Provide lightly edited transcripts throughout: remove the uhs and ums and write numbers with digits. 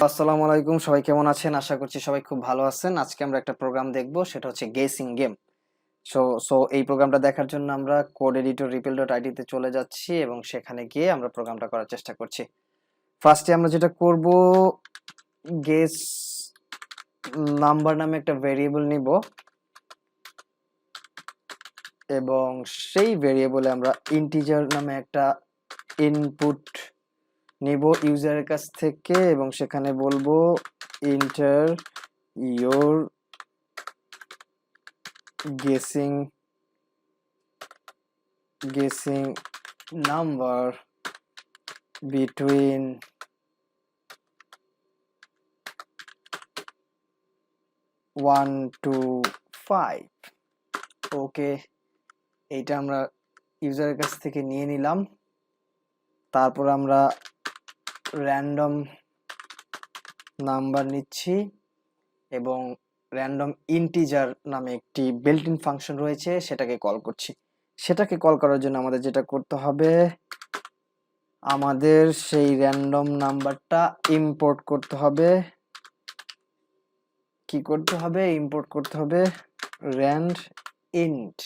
আসসালামু আলাইকুম, সবাই কেমন আছেন? আশা করছি সবাই খুব ভালো আছেন। আজকে আমরা একটা প্রোগ্রাম দেখব, সেটা হচ্ছে গেসিং গেম। সো এই প্রোগ্রামটা দেখার জন্য আমরা কোড এডিটর রিপেল.আইডি তে চলে যাচ্ছি এবং সেখানে গিয়ে আমরা প্রোগ্রামটা করার চেষ্টা করছি। ফার্স্টে আমরা যেটা করব, গেস নাম্বার নামে একটা ভেরিয়েবল নিব এবং সেই ভেরিয়েবলে আমরা ইন্টিজার নামে একটা ইনপুট নিব ইউজারের কাছ থেকে এবং সেখানে বলবো inter your guessing number between 1 to 5. ওকে, এইটা আমরা ইউজারের কাছ থেকে নিয়ে নিলাম। তারপর আমরা র্যান্ডম নাম্বার নিচ্ছি এবং র্যান্ডম ইন্টিজার নামে একটি বিল্ট ইন ফাংশন রয়েছে, সেটাকে কল করছি। সেটাকে কল করার জন্য আমাদের যেটা করতে হবে, আমাদের সেই র্যান্ডম নাম্বারটা ইম্পোর্ট করতে হবে। কি করতে হবে? ইম্পোর্ট করতে হবে র্যান্ড ইন্ট।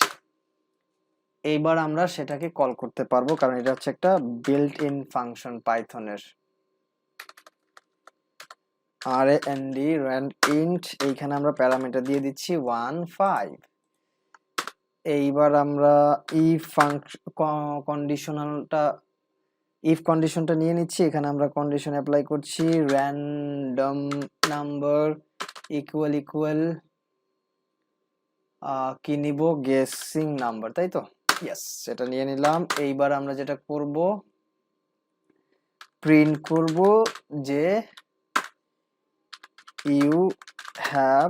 এইবার আমরা সেটাকে কল করতে পারবো, কারণ এটা হচ্ছে একটা বিল্ট ইন ফাংশন পাইথনের। র্যান্ড ইন্ট, এইখানে আমরা প্যারামিটার দিয়ে দিচ্ছি 1 5। এইবার আমরা ইফ কন্ডিশনটা নিয়ে নিচ্ছি। এখানে আমরা কন্ডিশন অ্যাপ্লাই করছি র্যান্ডম নাম্বার ইকুয়াল কি নিব? গেসিং নাম্বার, তাই তো? ইয়েস, সেটা নিয়ে নিলাম। এইবার আমরা যেটা করব, প্রিন্ট করব যে ইউ হ্যাভ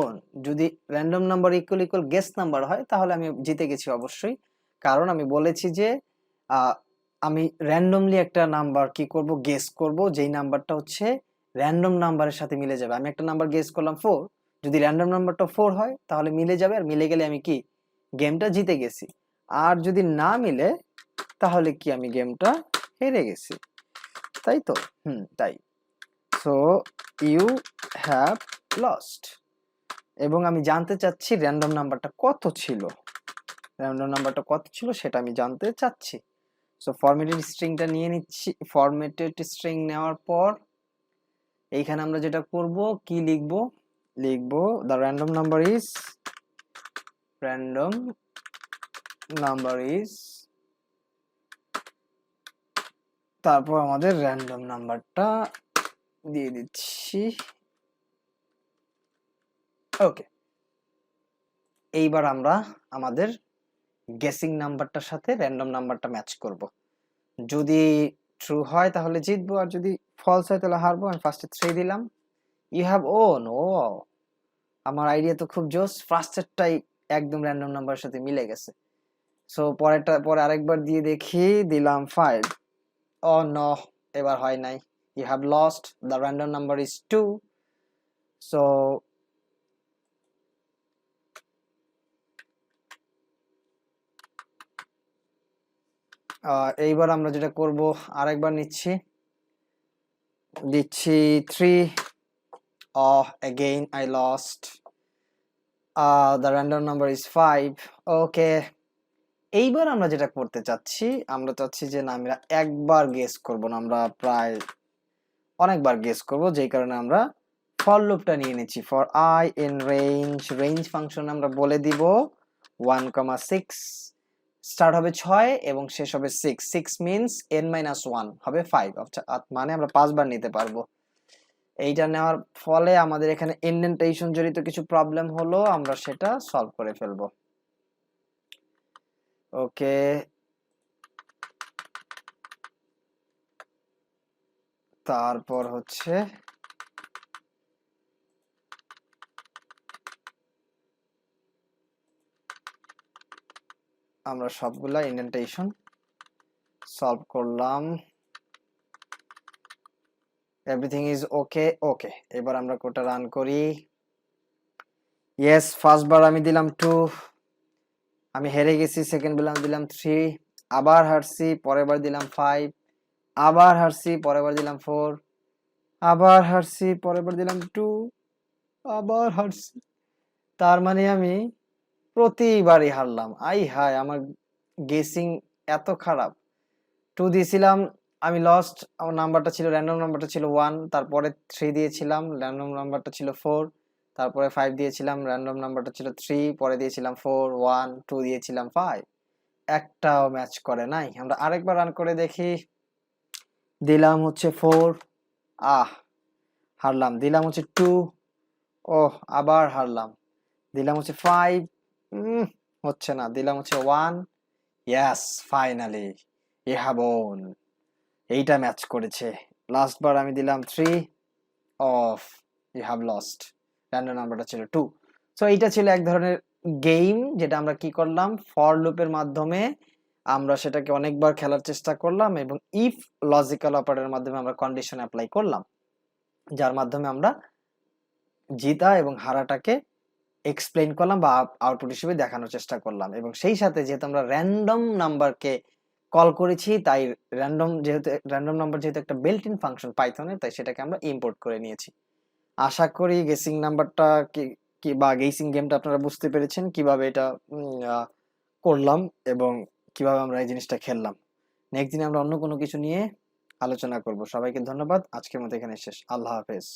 ওন। যদি random number equal guess number হয় তাহলে আমি জিতে গেছি অবশ্যই, কারণ আমি বলেছি যে আমি র্যান্ডমলি একটা নাম্বার কি করব, গেস করব, যেই নাম্বারটা হচ্ছে র্যান্ডম নাম্বারের সাথে মিলে যাবে। আমি একটা নাম্বার গেস করলাম 4, যদি র্যান্ডম নাম্বারটা 4 হয় তাহলে মিলে যাবে, আর মিলে গেলে আমি কি গেমটা জিতে গেছি। আর যদি না মিলে তাহলে কি আমি গেমটা হেরে গেছি, তাই তো? তাই। So you have lost. এবং আমি জানতে চাচ্ছি র্যান্ডম নাম্বারটা কত ছিল, সেটা আমি জানতে চাচ্ছি। সো ফরম্যাটেড স্ট্রিংটা নিয়ে নিচ্ছি। ফরম্যাটেড স্ট্রিং নেওয়ার পর এইখানে আমরা যেটা করব, কি লিখব দ্য র্যান্ডম নাম্বার ইজ, তারপর আমাদের র্যান্ডম নাম্বারটা দিয়ে দিচ্ছি। ওকে, এইবার আমরা আমাদের গেসিং নাম্বারটার সাথে র্যান্ডম নাম্বারটা ম্যাচ করব। যদি ট্রু হয় তাহলে জিতবো, আর যদি ফলস হয় তাহলে হারবো। আমি ফার্স্টে 3 দিলাম। You have won. ও, আমার আইডিয়া তো খুব জোস। ফার্স্টেরটাই একদম র্যান্ডম নাম্বারের সাথে মিলে গেছে। সো পরে আরেকবার দিয়ে দেখি, দিলাম 5। ও নো, এবার হয় নাই। You have lost, the random number is 2। So এইবার আমরা যেটা করব, আরেকবার দিচ্ছি 3। again I lost. The random number is 5. ওকে, এইবার আমরা যেটা করতে চাচ্ছি, আমরা চাচ্ছি যে না, আমরা একবার গেস করব না, আমরা প্রায় অনেকবার গেস করব, যেই কারণে আমরা ফর লুপটা নিয়ে নিচ্ছি। For I in range function আমরা বলে দিব 1,6, স্টার্ট হবে 6 এবং শেষ হবে 6। 6 মিন্স n-1 হবে 5, মানে আমরা 5 বার নিতে পারবো। এইটা নেওয়ার ফলে আমাদের এখানে ইন্ডেন্টেশন জড়িত কিছু প্রবলেম হলো, আমরা সেটা সলভ করে ফেলবো। ওকে, তারপর হচ্ছে আমরা সবগুলা ইন্ডেন্টেশন সলভ করলাম। Everything is okay. ওকে, এবার আমরা কোডটা রান করি। ইয়েস, ফার্স্ট বার আমি দিলাম 2, আমি হেরে গেছি। সেকেন্ড বার দিলাম 3, আবার হারছি। পরের বার দিলাম 5, আবার হারছি। পরের বার দিলাম 4, আবার হারছি, পরের বার দিলাম 2, আবার হারছি। তার মানে আমি প্রতিবারই হারলাম। আই হায়, আমার গেসিং এত খারাপ। 2 দিয়েছিলাম, আমি লস্ট। আমার নাম্বারটা ছিল, র্যান্ডম নাম্বারটা ছিল 1, তারপরে 3 দিয়েছিলাম, র্যান্ডম নাম্বারটা ছিল 4, তারপরে 5 দিয়েছিলাম, র্যান্ডম নাম্বারটা ছিল 3, পরে দিয়েছিলাম 4, 1, 2 দিয়েছিলাম 5। একটাও ম্যাচ করে নাই। আমরা আরেকবার রান করে দেখি। দিলাম হচ্ছে 4, আহ হারলাম। দিলাম হচ্ছে 2, ওহ আবার হারলাম। দিলাম হচ্ছে 5, হচ্ছে না। দিলাম হচ্ছে 1, ইয়েস ফাইনালি ইহাবন এইটা ম্যাচ করেছে। লাস্ট বার আমি দিলাম 3, of you have lost. Random নাম্বারটা ছিল 2। সো এইটা ছিল এক ধরনের গেম, যেটা আমরা কি করলাম, ফর লুপের মাধ্যমে আমরা সেটাকে অনেকবার খেলার চেষ্টা করলাম এবং ইফ লজিক্যাল অপারেটরের মাধ্যমে আমরা কন্ডিশন অ্যাপ্লাই করলাম, যার মাধ্যমে আমরা জিতা এবং হারাটাকে এক্সপ্লেইন করলাম বা আউটপুট হিসেবে দেখানোর চেষ্টা করলাম। এবং সেই সাথে যেহেতু আমরা র্যান্ডম নাম্বারকে কল করেছি, তাই র্যান্ডম নাম্বার যেহেতু একটা বিল্ট ইন ফাংশন পাইথনের, তাই সেটাকে আমরা ইম্পোর্ট করে নিয়েছি। আশা করি গেসিং নাম্বারটা কি বা গেসিং গেমটা আপনারা বুঝতে পেরেছেন কিভাবে এটা করলাম এবং কিভাবে আমরা এই জিনিসটা খেললাম। নেক্সট দিন আমরা অন্য কোনো কিছু নিয়ে আলোচনা করব। সবাইকে ধন্যবাদ। আজকের মতো এখানে শেষ। আল্লাহ হাফেজ।